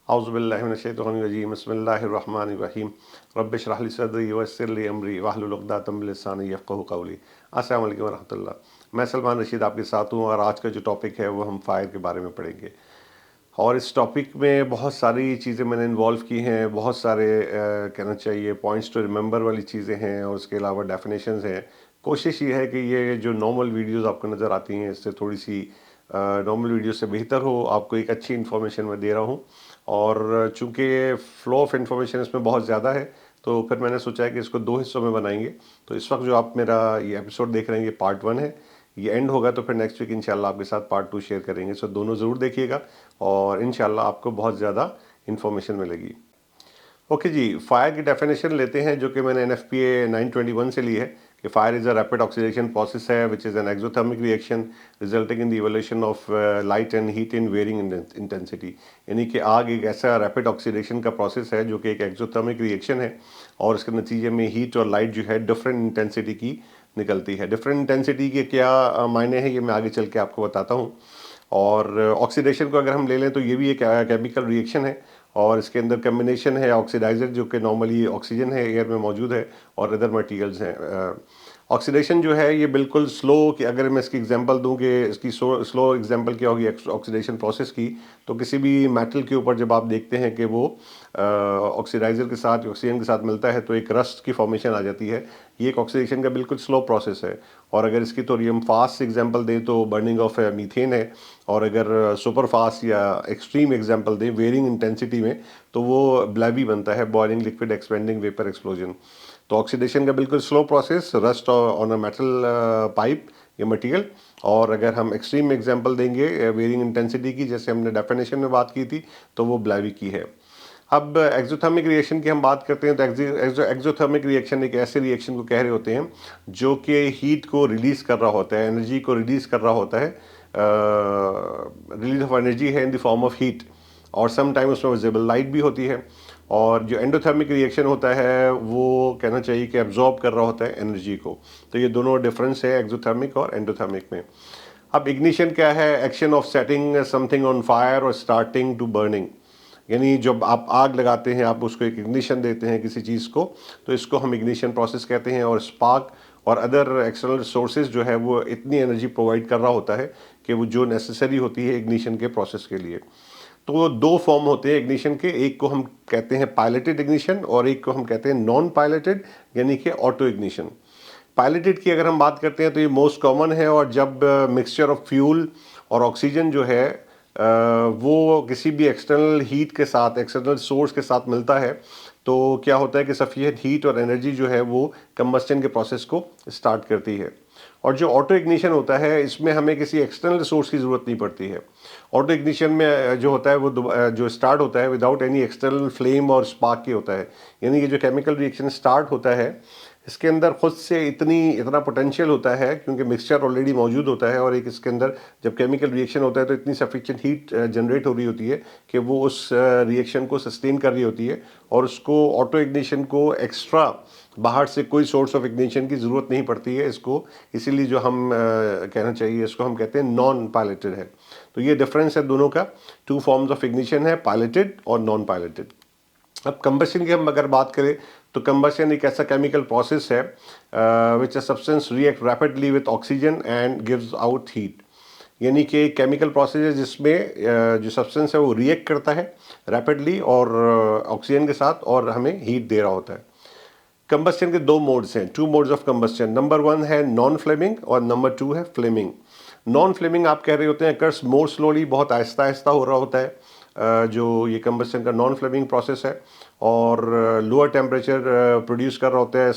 औज़ुबिल्लाहिमिनश्शैतानिर्रजीम बिस्मिल्लाहिर्रहमानिर्रहीम रब्बिश रह ली सदरी वयस्सिर ली अमरी वाहलुल उक़दतम मिन लिसानी यफ़क़हू क़ौली। अस्सलामु अलैकुम वरहमतुल्लाह। मैं सलमान रशीद आपके साथ हूँ और आज का जो टॉपिक है वो हम फ़ायर के बारे में पढ़ेंगे। और इस टॉपिक में बहुत सारी चीज़ें मैंने इन्वॉल्व की हैं, बहुत सारे कहना चाहिए पॉइंट्स टू रिमेंबर वाली चीज़ें हैं और उसके अलावा डेफिनेशंस हैं। कोशिश ये है कि ये जो नॉर्मल वीडियोस आपको नज़र आती हैं इससे थोड़ी सी नॉर्मल वीडियो से बेहतर हो, आपको एक अच्छी इन्फॉर्मेशन मैं दे रहा हूँ। और चूँकि फ्लो ऑफ इन्फॉर्मेशन इसमें बहुत ज़्यादा है तो फिर मैंने सोचा है कि इसको 2 हिस्सों में बनाएंगे। तो इस वक्त जो आप मेरा ये एपिसोड देख रहे हैं ये पार्ट 1 है। ये एंड होगा तो फिर नेक्स्ट वीक इंशाल्लाह आपके साथ पार्ट 2 शेयर करेंगे। सो दोनों ज़रूर देखिएगा और इंशाल्लाह आपको बहुत ज़्यादा इन्फॉर्मेशन मिलेगी। ओके जी, फायर की डेफिनेशन लेते हैं जो कि मैंने NFPA 921 से ली है कि fire is a rapid oxidation process है which is an exothermic reaction resulting in the evolution of light and heat in varying intensity. यानी कि आग एक ऐसा रैपिड ऑक्सीडेशन का प्रोसेस है जो कि एक एक्सोथर्मिक रिएक्शन है और इसके नतीजे में हीट और लाइट जो है डिफरेंट इंटेंसिटी की निकलती है। डिफरेंट इंटेंसिटी के क्या मायने हैं ये मैं आगे चल के आपको बताता हूँ। और ऑक्सीडेशन को अगर हम ले लें तो ये भी एक केमिकल रिएक्शन है और इसके अंदर कम्बिनेशन है ऑक्सीडाइजर जो कि नॉर्मली ऑक्सीजन है एयर में मौजूद है और अदर मटेरियल्स हैं। ऑक्सीडेशन जो है ये बिल्कुल स्लो कि अगर मैं इसकी एग्जांपल दूं कि इसकी स्लो एग्जांपल क्या होगी ऑक्सीडेशन प्रोसेस की, तो किसी भी मेटल के ऊपर जब आप देखते हैं कि वो ऑक्सीडाइजर के साथ ऑक्सीजन के साथ मिलता है तो एक रस्ट की फॉर्मेशन आ जाती है। ये एक ऑक्सीडेशन का बिल्कुल स्लो प्रोसेस है। और अगर इसकी थोड़ी हम फास्ट एग्जांपल दें तो बर्निंग ऑफ मीथेन है और अगर सुपर फास्ट या एक्सट्रीम एग्जांपल दें वेरिंग इंटेंसिटी में तो वो ब्लैबी बनता है, boiling liquid expanding vapour explosion. तो ऑक्सीडेशन का बिल्कुल slow process, rust on a metal pipe या मटेरियल। और अगर हम एक्सट्रीम एग्जांपल देंगे वेरिंग इंटेंसिटी की, जैसे हमने डेफिनेशन में बात की थी, तो वो ब्लैवी की है। अब एक्सोथर्मिक रिएक्शन की हम बात करते हैं तो एक्सोथर्मिक रिएक्शन एक ऐसे रिएक्शन को कह रहे होते हैं जो कि हीट को रिलीज कर रहा होता है, एनर्जी को रिलीज कर रहा होता है। रिलीज ऑफ एनर्जी है in the form of heat और सम टाइम उसमें विजिबल लाइट भी होती है। और जो एंडोथर्मिक रिएक्शन होता है वो कहना चाहिए कि एब्जॉर्ब कर रहा होता है एनर्जी को। तो ये दोनों डिफरेंस है एक्सोथर्मिक और एंडोथर्मिक में। अब इग्निशन क्या है? Action of setting something on fire और स्टार्टिंग टू बर्निंग। यानी जब आप आग लगाते हैं, आप उसको एक इग्निशन देते हैं किसी चीज़ को, तो इसको हम इग्निशन प्रोसेस कहते हैं। और स्पार्क और अदर एक्सटर्नल सोर्सेज जो है वो इतनी एनर्जी प्रोवाइड कर रहा होता है कि वो जो नेसेसरी होती है इग्निशन के प्रोसेस के लिए। तो 2 फॉर्म होते हैं इग्निशन के, एक को हम कहते हैं पायलटेड इग्निशन और एक को हम कहते हैं नॉन पायलटेड यानी कि ऑटो इग्निशन। पायलटेड की अगर हम बात करते हैं तो ये मोस्ट कॉमन है और जब मिक्सचर ऑफ फ्यूल और ऑक्सीजन जो है वो किसी भी एक्सटर्नल हीट के साथ, एक्सटर्नल सोर्स के साथ मिलता है तो क्या होता है कि सफिशिएंट हीट और एनर्जी जो है वो कंबस्टन के प्रोसेस को स्टार्ट करती है। और जो ऑटो इग्निशन होता है इसमें हमें किसी एक्सटर्नल सोर्स की ज़रूरत नहीं पड़ती है। ऑटो इग्निशन में जो होता है वो जो स्टार्ट होता है विदाउट एनी एक्सटर्नल फ्लेम और स्पार्क की होता है। यानी कि जो केमिकल रिएक्शन स्टार्ट होता है इसके अंदर खुद से इतना पोटेंशियल होता है क्योंकि मिक्सचर ऑलरेडी मौजूद होता है और एक इसके अंदर जब केमिकल रिएक्शन होता है तो इतनी सफिशिएंट हीट जनरेट हो रही होती है कि वो उस रिएक्शन को सस्टेन कर रही होती है और उसको ऑटो इग्निशन को एक्स्ट्रा बाहर से कोई सोर्स ऑफ इग्निशन की ज़रूरत नहीं पड़ती है इसको। इसीलिए जो हम कहना चाहिए इसको हम कहते हैं नॉन पायलटेड है। तो ये डिफरेंस है दोनों का। 2 फॉर्म्स ऑफ इग्निशन है, पायलटेड और नॉन पायलटेड। अब कंबशन की हम अगर बात करें तो कंबशन एक ऐसा केमिकल प्रोसेस है which a substance react rapidly with oxygen and gives out heat. यानी कि एक केमिकल प्रोसेस है जिसमें जो सब्सटेंस है वो रिएक्ट करता है रैपिडली और ऑक्सीजन के साथ और हमें हीट दे रहा होता है। कंबस्टन के 2 मोड्स हैं, 2 मोड्स ऑफ कंबस्टन। नंबर 1 है नॉन फ्लेमिंग और नंबर 2 है फ्लेमिंग। नॉन फ्लेमिंग आप कह रहे होते हैं कर्स मोर स्लोली, बहुत आहिस्ता आहिस्ता हो रहा होता है जो ये कंबस्टन का नॉन फ्लेमिंग प्रोसेस है और लोअर टेम्परेचर प्रोड्यूस कर रहा होता है।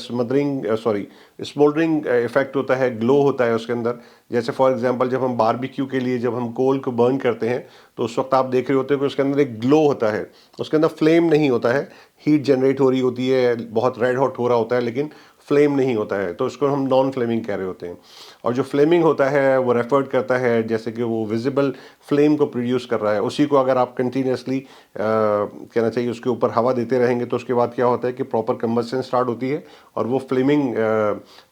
स्मोल्डरिंग इफेक्ट होता है, ग्लो होता है उसके अंदर। जैसे फॉर एग्जांपल जब हम बारबेक्यू के लिए जब हम कोल को बर्न करते हैं तो उस वक्त आप देख रहे होते हैं कि उसके अंदर एक ग्लो होता है, उसके अंदर फ्लेम नहीं होता है, हीट जनरेट हो रही होती है, बहुत रेड हॉट हो रहा होता है लेकिन फ्लेम नहीं होता है, तो उसको हम नॉन फ्लेमिंग कह रहे होते हैं। और जो फ्लेमिंग होता है वो रेफर्ड करता है जैसे कि वो विजिबल फ्लेम को प्रोड्यूस कर रहा है। उसी को अगर आप कंटिन्यूसली कहना चाहिए उसके ऊपर हवा देते रहेंगे तो उसके बाद क्या होता है कि प्रॉपर कंबस्टन स्टार्ट होती है और वो फ्लेमिंग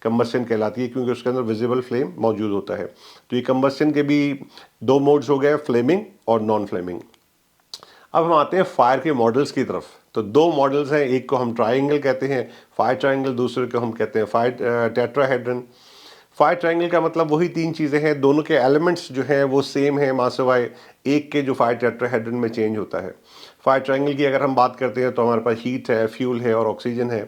कंबस्टन कहलाती है क्योंकि उसके अंदर विजिबल फ्लेम मौजूद होता है। तो ये कंबस्टन के भी 2 मोड्स हो गए, फ्लेमिंग और नॉन फ्लेमिंग। अब हम आते हैं फायर के मॉडल्स की तरफ। तो दो मॉडल्स हैं, एक को हम ट्रायंगल कहते हैं, फायर ट्रायंगल, दूसरे को हम कहते हैं फायर टेट्राहेड्रन। फायर ट्रायंगल का मतलब वही तीन चीज़ें हैं, दोनों के एलिमेंट्स जो हैं वो सेम है, मासिवाय एक के जो फायर टेट्राहेड्रन में चेंज होता है। फायर ट्रायंगल की अगर हम बात करते हैं तो हमारे पास हीट है, फ्यूल है और ऑक्सीजन है,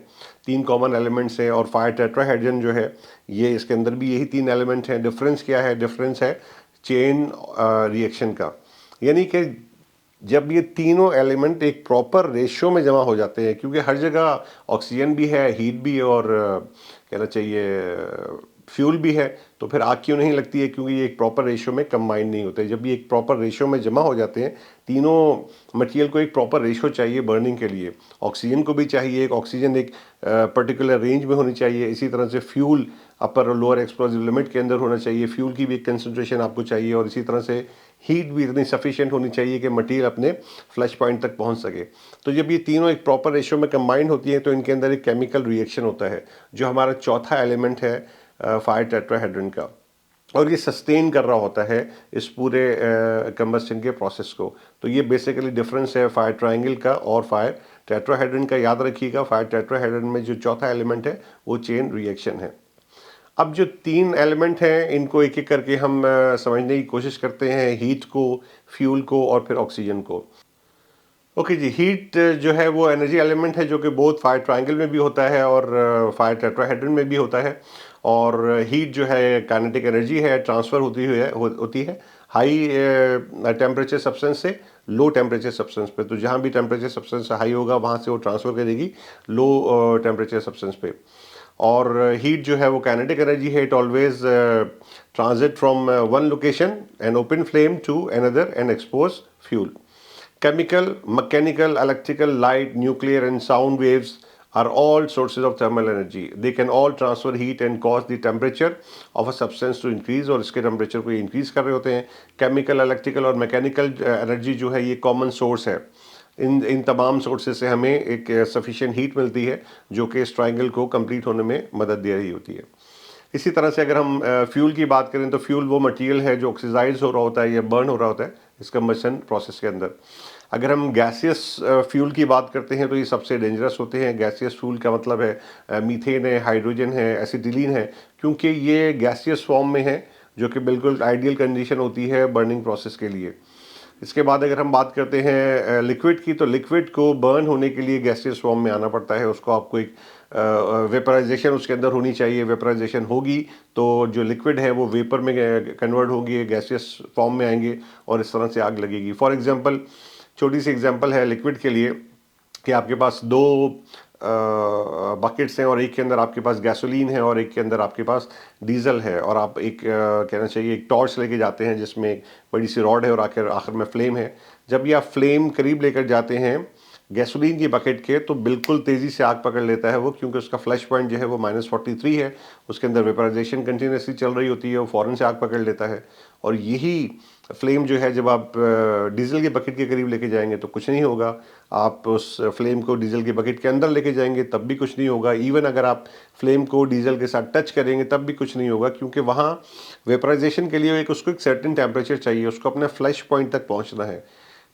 तीन कॉमन एलिमेंट्स हैं। और फायर टेट्राहेड्रन जो है ये इसके अंदर भी यही तीन एलिमेंट हैं। डिफरेंस क्या है? डिफरेंस है चेन रिएक्शन का, यानी कि जब ये तीनों एलिमेंट एक प्रॉपर रेशियो में जमा हो जाते हैं, क्योंकि हर जगह ऑक्सीजन भी है, हीट भी और कहना चाहिए फ्यूल भी है, तो फिर आग क्यों नहीं लगती है? क्योंकि ये एक प्रॉपर रेशियो में कंबाइन नहीं होते। जब ये एक प्रॉपर रेशियो में जमा हो जाते हैं, तीनों मटेरियल को एक प्रॉपर रेशियो चाहिए बर्निंग के लिए। ऑक्सीजन को भी चाहिए, एक ऑक्सीजन एक पर्टिकुलर रेंज में होनी चाहिए। इसी तरह से फ्यूल अपर और लोअर एक्सप्लोजिव लिमिट के अंदर होना चाहिए, फ्यूल की भी एक कंसंट्रेशन आपको चाहिए। और इसी तरह से हीट भी इतनी सफिशिएंट होनी चाहिए कि मटेरियल अपने फ्लैश पॉइंट तक पहुंच सके। तो जब ये तीनों एक प्रॉपर रेशियो में कंबाइंड होती हैं तो इनके अंदर एक केमिकल रिएक्शन होता है, जो हमारा चौथा एलिमेंट है फायर टेट्राहेड्रन का, और ये सस्टेन कर रहा होता है इस पूरे कंबस्शन के प्रोसेस को। तो ये बेसिकली डिफरेंस है फायर ट्रायंगल का और फायर टेट्राहेड्रन का। याद रखिएगा, फायर टेट्राहेड्रन में जो चौथा एलिमेंट है वो चेन रिएक्शन है। अब जो तीन एलिमेंट हैं इनको एक एक करके हम समझने की कोशिश करते हैं, हीट को, फ्यूल को और फिर ऑक्सीजन को। ओके जी, हीट जो है वो एनर्जी एलिमेंट है जो कि बोथ फायर ट्रायंगल में भी होता है और फायर टेट्राहेड्रन में भी होता है। और हीट जो है काइनेटिक एनर्जी है, ट्रांसफ़र होती है हाई टेम्परेचर सब्सटेंस से लो टेम्परेचर सब्सटेंस पे। तो जहाँ भी टेम्परेचर सब्सटेंस हाई होगा वहाँ से वो ट्रांसफ़र करेगी लो टेम्परेचर सब्सटेंस पे। और हीट जो है वो काइनेटिक एनर्जी है, it always transit from one location an open flame to another and expose fuel. Chemical, mechanical, electrical, light, nuclear and sound waves are all sources of thermal energy. They can all transfer heat and cause the temperature of a substance to increase, और इसके temperature को increase कर रहे होते हैं। Chemical, electrical और mechanical energy जो है ये common source है। इन तमाम सोर्सेज से हमें एक सफिशिएंट हीट मिलती है जो कि इस ट्रायंगल को कंप्लीट होने में मदद दे रही होती है। इसी तरह से अगर हम फ्यूल की बात करें तो फ्यूल वो मटेरियल है जो ऑक्सीडाइज हो रहा होता है या बर्न हो रहा होता है इस कंबशन प्रोसेस के अंदर। अगर हम गैसियस फ्यूल की बात करते हैं तो ये सबसे डेंजरस होते हैं। गैसियस फ्यूल का मतलब है मीथेन है, हाइड्रोजन है, एसिटिलीन है, क्योंकि ये गैसियस फॉर्म में है जो कि बिल्कुल आइडियल कंडीशन होती है बर्निंग प्रोसेस के लिए। इसके बाद अगर हम बात करते हैं लिक्विड की, तो लिक्विड को बर्न होने के लिए गैसियस फॉर्म में आना पड़ता है। उसको आपको एक वेपराइजेशन उसके अंदर होनी चाहिए। वेपराइजेशन होगी तो जो लिक्विड है वो वेपर में कन्वर्ट होगी, गैसियस फॉर्म में आएंगे और इस तरह से आग लगेगी। फॉर एग्जांपल, छोटी सी एग्जांपल है लिक्विड के लिए कि आपके पास दो बकेट्स हैं और एक के अंदर आपके पास गैसोलीन है और एक के अंदर आपके पास डीजल है, और आप एक कहना चाहिए एक टॉर्च लेके जाते हैं जिसमें एक बड़ी सी रॉड है और आखिर में फ्लेम है। जब ये आप फ्लेम करीब लेकर जाते हैं गैसोलीन की बकेट के तो बिल्कुल तेज़ी से आग पकड़ लेता है वो, क्योंकि उसका फ्लैश पॉइंट जो है वो -43 है। उसके अंदर वेपराइजेशन कंटिन्यूसली चल रही होती है, वो फ़ौरन से आग पकड़ लेता है। और यही फ्लेम जो है जब आप डीजल की बकेट के करीब लेके जाएंगे तो कुछ नहीं होगा। आप उस फ्लेम को डीजल की बकेट के अंदर लेके जाएंगे तब भी कुछ नहीं होगा। इवन अगर आप फ्लेम को डीजल के साथ टच करेंगे तब भी कुछ नहीं होगा, क्योंकि वहाँ वेपराइजेशन के लिए उसको एक सर्टेन टेम्परेचर चाहिए, उसको अपने फ्लैश पॉइंट तक पहुँचना है।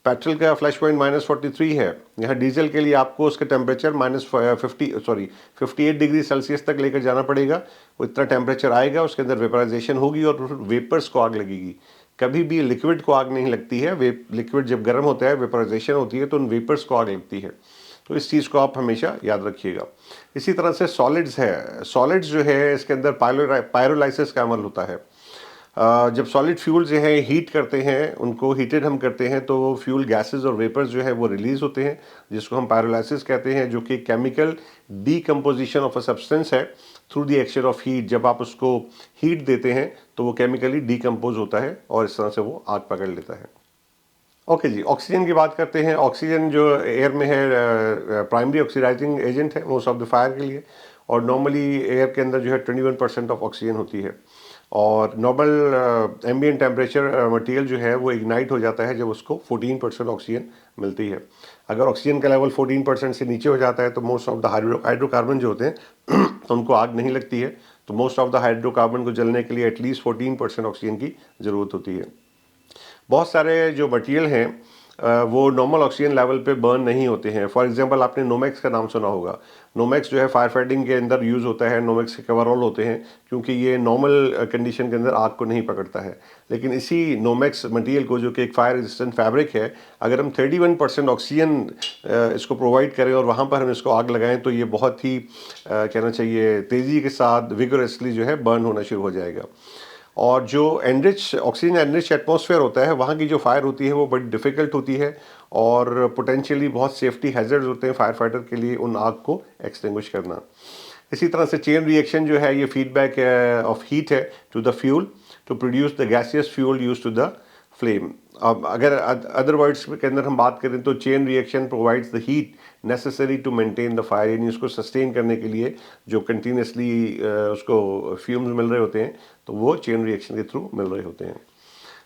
पेट्रोल का फ्लैश पॉइंट -43 है, यहाँ डीजल के लिए आपको उसका टेम्परेचर -58 डिग्री सेल्सियस तक लेकर जाना पड़ेगा। वो इतना टेम्परेचर आएगा, उसके अंदर वेपराइजेशन होगी और वेपर्स को आग लगेगी। कभी भी लिक्विड को आग नहीं लगती है। लिक्विड जब गर्म होता है, वेपराइजेशन होती है तो उन वेपर्स को आग लगती है। तो इस चीज़ को आप हमेशा याद रखिएगा। इसी तरह से सॉलिड्स है, सॉलिड्स जो है इसके अंदर पायरोलाइसिस का अमल होता है। जब सॉलिड फ्यूल जो है हीट करते हैं, उनको हीटेड हम करते हैं तो फ्यूल गैसेस और वेपर्स जो है वो रिलीज होते हैं, जिसको हम पायरोलाइसिस कहते हैं, जो कि chemical decomposition of a substance है through the action of heat. जब आप उसको हीट देते हैं तो वो केमिकली डीकम्पोज होता है और इस तरह से वो आग पकड़ लेता है। ओके जी, ऑक्सीजन की बात करते हैं। ऑक्सीजन जो एयर में है प्राइमरी ऑक्सीडाइजिंग एजेंट है मोस्ट ऑफ द फायर के लिए, और नॉर्मली एयर के अंदर जो है 21% ऑफ ऑक्सीजन होती है। और नॉर्मल एम्बिएंट टेम्परेचर मटेरियल जो है वो इग्नाइट हो जाता है जब उसको 14% ऑक्सीजन मिलती है। अगर ऑक्सीजन का लेवल 14% से नीचे हो जाता है तो मोस्ट ऑफ द हाइड्रोकार्बन जो होते हैं उनको आग नहीं लगती है। तो मोस्ट ऑफ द हाइड्रोकार्बन को जलने के लिए एटलीस्ट 14% ऑक्सीजन की ज़रूरत होती है। बहुत सारे जो मटेरियल हैं वो नॉर्मल ऑक्सीजन लेवल पे बर्न नहीं होते हैं। फॉर एग्जांपल आपने नोमेक्स का नाम सुना होगा। नोमेक्स जो है फायर फाइटिंग के अंदर यूज़ होता है, नोमेक्स के कवरऑल होते हैं क्योंकि ये नॉर्मल कंडीशन के अंदर आग को नहीं पकड़ता है। लेकिन इसी नोमेक्स मटेरियल को, जो कि एक फायर रेजिस्टेंट फैब्रिक है, अगर हम 31% ऑक्सीजन इसको प्रोवाइड करें और वहाँ पर हम इसको आग लगाएं तो ये बहुत ही कहना चाहिए तेज़ी के साथ विगोरसली जो है बर्न होना शुरू हो जाएगा। और जो एनरिच ऑक्सीजन एनरिच एटमॉस्फेयर होता है, वहाँ की जो फायर होती है वो बड़ी डिफ़िकल्ट होती है और पोटेंशियली बहुत सेफ्टी हैजर्ड्स होते हैं फायर फाइटर के लिए उन आग को एक्सटिंग्विश करना। इसी तरह से चेन रिएक्शन जो है, ये फीडबैक ऑफ हीट है to the fuel to produce the gaseous fuel use to the flame. अब अगर अदर वर्ड्स के अंदर हम बात करें तो chain reaction provides the heat necessary to maintain the fire, यानी उसको सस्टेन करने के लिए जो कंटिन्यूसली उसको फ्यूम्स मिल रहे होते हैं तो वो चेन रिएक्शन के थ्रू मिल रहे होते हैं।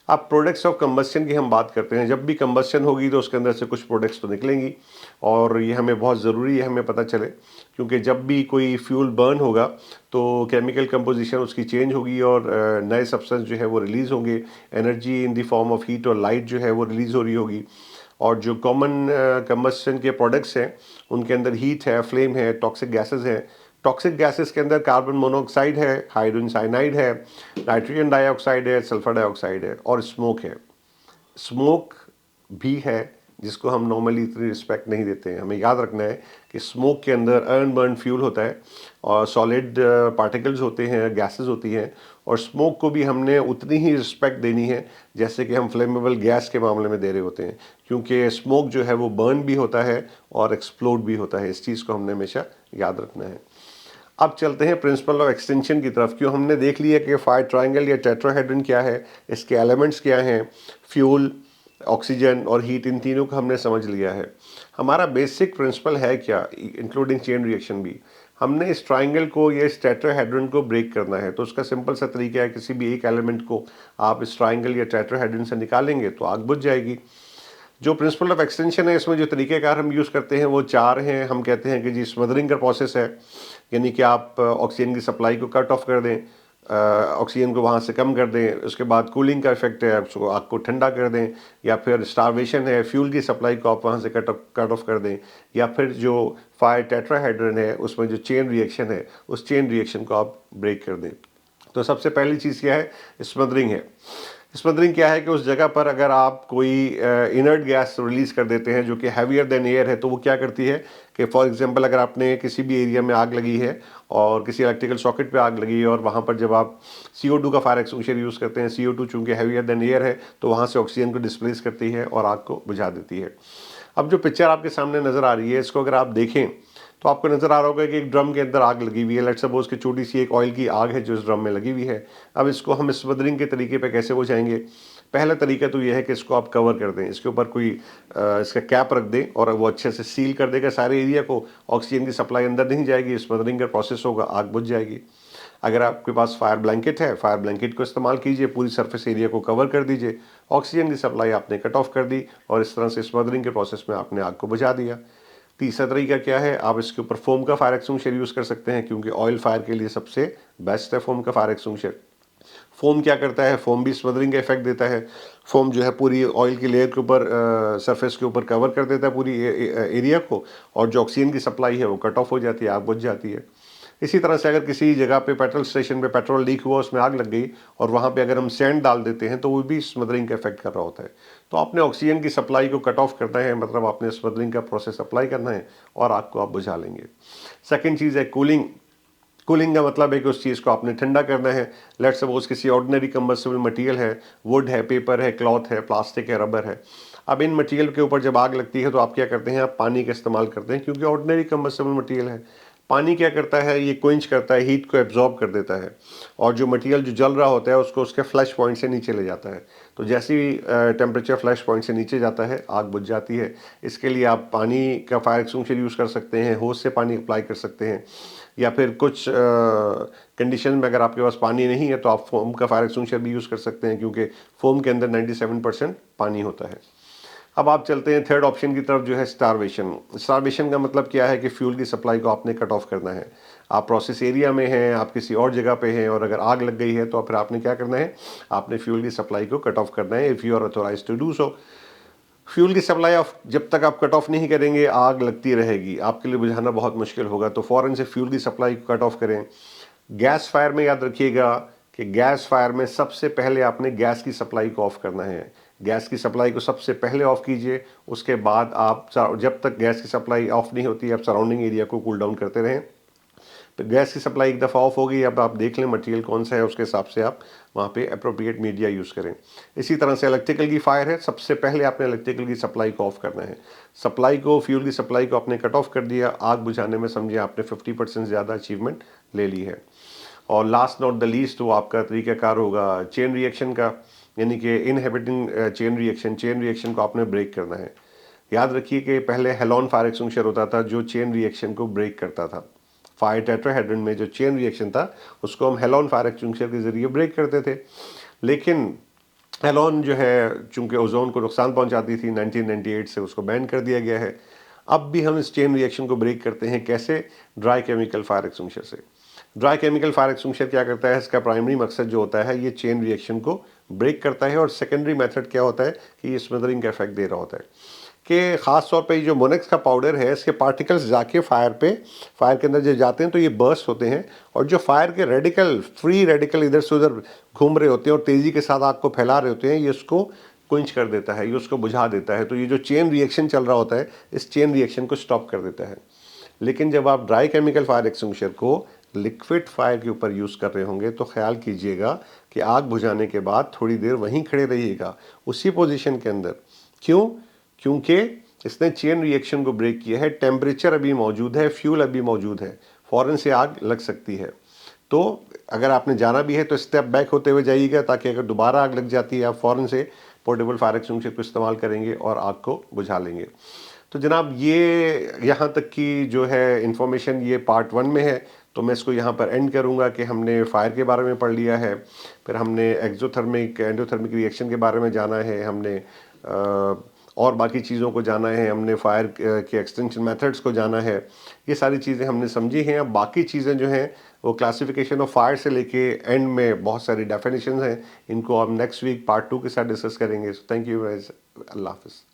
अब प्रोडक्ट्स ऑफ कंबस्शन की हम बात करते हैं। जब भी कंबस्शन होगी तो उसके अंदर से कुछ प्रोडक्ट्स तो निकलेंगी और ये हमें बहुत ज़रूरी है हमें पता चले, क्योंकि जब भी कोई फ्यूल बर्न होगा तो केमिकल कंपोजिशन उसकी चेंज होगी और नए सब्सटेंस जो है वो रिलीज़ होंगे। Energy in the form of heat और लाइट जो है वो रिलीज़ हो रही होगी। और जो कॉमन कंबस्शन के प्रोडक्ट्स हैं उनके अंदर हीट है, फ्लेम है, टॉक्सिक गैसेस हैं। टॉक्सिक गैसेस के अंदर कार्बन मोनोऑक्साइड है, हाइड्रोजन साइनाइड है, नाइट्रोजन डाइऑक्साइड है, सल्फर डाइऑक्साइड है और स्मोक है। स्मोक भी है जिसको हम नॉर्मली इतनी रिस्पेक्ट नहीं देते हैं। हमें याद रखना है कि स्मोक के अंदर अनबर्न फ्यूल होता है और सॉलिड पार्टिकल्स होते हैं, गैसेस होती हैं, और स्मोक को भी हमने उतनी ही रिस्पेक्ट देनी है जैसे कि हम फ्लेमेबल गैस के मामले में दे रहे होते हैं, क्योंकि स्मोक जो है वो बर्न भी होता है और एक्सप्लोड भी होता है। इस चीज़ को हमने हमेशा याद रखना है। अब चलते हैं प्रिंसिपल ऑफ एक्सटेंशन की तरफ। क्यों हमने देख लिया कि फायर ट्रायंगल या टेट्राहेड्रन क्या है, इसके एलिमेंट्स क्या हैं, फ्यूल, ऑक्सीजन और हीट, इन तीनों को हमने समझ लिया है। हमारा बेसिक प्रिंसिपल है क्या, इंक्लूडिंग चेन रिएक्शन भी, हमने इस ट्रायंगल को या इस टेट्राहेड्रन को ब्रेक करना है। तो उसका सिंपल सा तरीका है, किसी भी एक एलिमेंट को आप इस ट्रायंगल या टेट्राहेड्रन से निकालेंगे तो आग बुझ जाएगी। जो प्रिंसिपल ऑफ एक्सटेंशन है, इसमें जो तरीक़ेकार हम यूज़ करते हैं वो 4 हैं। हम कहते हैं कि जी स्मदरिंग का प्रोसेस है, यानी कि आप ऑक्सीजन की सप्लाई को कट ऑफ कर दें, ऑक्सीजन को वहाँ से कम कर दें। उसके बाद कूलिंग का इफेक्ट है, उसको आग को ठंडा कर दें, या फिर स्टारवेशन है, फ्यूल की सप्लाई को आप वहाँ से कट ऑफ कर दें, या फिर जो फायर टेट्राहेड्रन है उसमें जो चेन रिएक्शन है उस चेन रिएक्शन को आप ब्रेक कर दें। तो सबसे पहली चीज़ क्या है, स्मदरिंग है। स्मदरिंग क्या है कि उस जगह पर अगर आप कोई इनर्ट गैस रिलीज़ कर देते हैं जो कि हैवियर देन एयर है, तो वो क्या करती है कि फॉर एग्जांपल अगर आपने किसी भी एरिया में आग लगी है और किसी इलेक्ट्रिकल सॉकेट पे आग लगी है और वहाँ पर जब आप CO2 का फायर एक्सटिंग्विशर यूज़ करते हैं, CO2 चूँकि हैवियर देन एयर है तो वहाँ से ऑक्सीजन को डिस्प्लेस करती है और आग को बुझा देती है। अब जो पिक्चर आपके सामने नज़र आ रही है, इसको अगर आप देखें तो आपको नज़र आ रहा होगा कि एक ड्रम के अंदर आग लगी हुई है। लेट्स सपोज कि छोटी सी एक ऑयल की आग है जो इस ड्रम में लगी हुई है। अब इसको हम स्मदरिंग के तरीके पे कैसे बुझाएंगे? पहला तरीका तो ये है कि इसको आप कवर कर दें, इसके ऊपर कोई इसका कैप रख दें और वो अच्छे से सील कर देगा सारे एरिया को। ऑक्सीजन की सप्लाई अंदर नहीं जाएगी, स्मदरिंग का प्रोसेस होगा, आग बुझ जाएगी। अगर आपके पास फायर ब्लैंकेट है, फायर ब्लैंकेट को इस्तेमाल कीजिए, पूरी सरफेस एरिया को कवर कर दीजिए, ऑक्सीजन की सप्लाई आपने कट ऑफ कर दी और इस तरह से स्मदरिंग के प्रोसेस में आपने आग को बुझा दिया। तीसरा तरीका क्या है, आप इसके ऊपर फोम का फायर एक्सटिंग्विशर यूज़ कर सकते हैं, क्योंकि ऑयल फायर के लिए सबसे बेस्ट है फोम का फायर एक्सटिंग्विशर। फोम क्या करता है, फोम भी स्मदरिंग का इफेक्ट देता है। फोम जो है पूरी ऑयल की लेयर के ऊपर, सरफेस के ऊपर कवर कर देता है पूरी एरिया को, और जो ऑक्सीजन की सप्लाई है वो कट ऑफ हो जाती है, आग बुझ जाती है। इसी तरह से अगर किसी जगह पे पेट्रोल स्टेशन पे पेट्रोल लीक हुआ, उसमें आग लग गई और वहाँ पे अगर हम सैंड डाल देते हैं तो वो भी स्मदरिंग का इफेक्ट कर रहा होता है। तो आपने ऑक्सीजन की सप्लाई को कट ऑफ करना है, मतलब आपने स्मदरिंग का प्रोसेस अप्लाई करना है और आग को आप बुझा लेंगे। सेकेंड चीज़ है कूलिंग। कूलिंग का मतलब है कि उस चीज़ को आपने ठंडा करना है। लेट्स सपोज किसी ऑर्डिनरी कंबस्टिबल मटेरियल है, वुड है, पेपर है, क्लॉथ है, प्लास्टिक है, रबर है। अब इन मटेरियल के ऊपर जब आग लगती है तो आप क्या करते हैं, आप पानी का इस्तेमाल करते हैं, क्योंकि ऑर्डिनरी कंबस्टिबल मटेरियल है। पानी क्या करता है, ये क्वेंच करता है, हीट को एब्जॉर्ब कर देता है और जो मटेरियल जो जल रहा होता है उसको उसके फ्लैश पॉइंट से नीचे ले जाता है। तो जैसे ही टेम्परेचर फ्लैश पॉइंट से नीचे जाता है, आग बुझ जाती है। इसके लिए आप पानी का फायर एक्सटिंग्विशर यूज़ कर सकते हैं, होस से पानी अप्लाई कर सकते हैं, या फिर कुछ कंडीशन में अगर आपके पास पानी नहीं है तो आप फोम का फायर एक्सटिंग्विशर भी यूज़ कर सकते हैं, क्योंकि फोम के अंदर 97% पानी होता है। अब आप चलते हैं थर्ड ऑप्शन की तरफ, जो है स्टारवेशन। स्टारवेशन का मतलब क्या है कि फ्यूल की सप्लाई को आपने कट ऑफ करना है। आप प्रोसेस एरिया में हैं, आप किसी और जगह पे हैं और अगर आग लग गई है तो फिर आपने क्या करना है, आपने फ्यूल की सप्लाई को कट ऑफ करना है, if you are authorized to do so. Fuel की सप्लाई ऑफ जब तक आप कट ऑफ नहीं करेंगे आग लगती रहेगी, आपके लिए बुझाना बहुत मुश्किल होगा। तो फ़ौरन से फ्यूल की सप्लाई को कट ऑफ करें। गैस फायर में याद रखिएगा कि गैस फायर में सबसे पहले आपने गैस की सप्लाई को ऑफ करना है। गैस की सप्लाई को सबसे पहले ऑफ कीजिए, उसके बाद आप जब तक गैस की सप्लाई ऑफ नहीं होती आप सराउंडिंग एरिया को कूल डाउन करते रहें। तो गैस की सप्लाई एक दफ़ा ऑफ हो गई, अब आप देख लें मटेरियल कौन सा है, उसके हिसाब से आप वहाँ पे अप्रोप्रिएट मीडिया यूज़ करें। इसी तरह से इलेक्ट्रिकल की फायर है, सबसे पहले आपने इलेक्ट्रिकल की सप्लाई को ऑफ करना है। सप्लाई को, फ्यूल की सप्लाई को आपने कट ऑफ कर दिया, आग बुझाने में समझिए आपने 50% ज़्यादा अचीवमेंट ले ली है। और लास्ट नॉट द लीस्ट वो आपका तरीक़ाकार होगा चेन रिएक्शन का, यानी कि इनहिबिटिंग चेन रिएक्शन को आपने ब्रेक करना है। याद रखिए कि पहले हेलोन फायर एक्सटिंग्विशर होता था जो चेन रिएक्शन को ब्रेक करता था। फायर टेट्राहेड्रन में जो चेन रिएक्शन था उसको हम हेलोन फायर एक्सटिंग्विशर के ज़रिए ब्रेक करते थे। लेकिन हेलोन जो है चूंकि ओजोन को नुकसान पहुंचाती थी, 1998 से उसको बैन कर दिया गया है। अब भी हम इस चेन रिएक्शन को ब्रेक करते हैं, कैसे? ड्राई केमिकल फायर एक्सटिंग्विशर से। ड्राई केमिकल फायर एक्सटिंग्विशर क्या करता है, इसका प्राइमरी मकसद जो होता है ये चेन रिएक्शन को ब्रेक करता है, और सेकेंडरी मेथड क्या होता है कि ये स्मदरिंग का इफेक्ट दे रहा होता है कि ख़ास तौर पे जो मोनेक्स का पाउडर है इसके पार्टिकल्स जाके फायर के अंदर जब जाते हैं तो ये बर्स्ट होते हैं, और जो फायर के रेडिकल, फ्री रेडिकल इधर से उधर घूम रहे होते हैं और तेज़ी के साथ आग को फैला रहे होते हैं, ये उसको क्विंच कर देता है, ये उसको बुझा देता है। तो ये जो चेन रिएक्शन चल रहा होता है इस चेन रिएक्शन को स्टॉप कर देता है। लेकिन जब आप ड्राई केमिकल फायर एक्सटिंग्विशर को लिक्विड फायर के ऊपर यूज़ कर रहे होंगे तो ख्याल कीजिएगा कि आग बुझाने के बाद थोड़ी देर वहीं खड़े रहिएगा, उसी पोजीशन के अंदर। क्यों? क्योंकि इसने चेन रिएक्शन को ब्रेक किया है, टेम्परेचर अभी मौजूद है, फ्यूल अभी मौजूद है, फ़ौरन से आग लग सकती है। तो अगर आपने जाना भी है तो स्टेप बैक होते हुए जाइएगा, ताकि अगर दोबारा आग लग जाती है आप फ़ौरन से पोर्टेबल फायर एक्सटिंग्विशर को इस्तेमाल करेंगे और आग को बुझा लेंगे। तो जनाब ये यहाँ तक की जो है इंफॉर्मेशन ये पार्ट 1 में है, तो मैं इसको यहाँ पर एंड करूँगा कि हमने फायर के बारे में पढ़ लिया है, फिर हमने एक्सोथर्मिक एंडोथर्मिक रिएक्शन के बारे में जाना है, हमने और बाकी चीज़ों को जाना है, हमने फायर के एक्सटेंशन मेथड्स को जाना है। ये सारी चीज़ें हमने समझी हैं। अब बाकी चीज़ें जो हैं वो क्लासिफिकेशन ऑफ फायर से लेके एंड में बहुत सारी डेफिनेशंस हैं, इनको हम नेक्स्ट वीक पार्ट 2 के साथ डिस्कस करेंगे। सो थैंक यू गाइस, अल्लाह हाफ़िज़।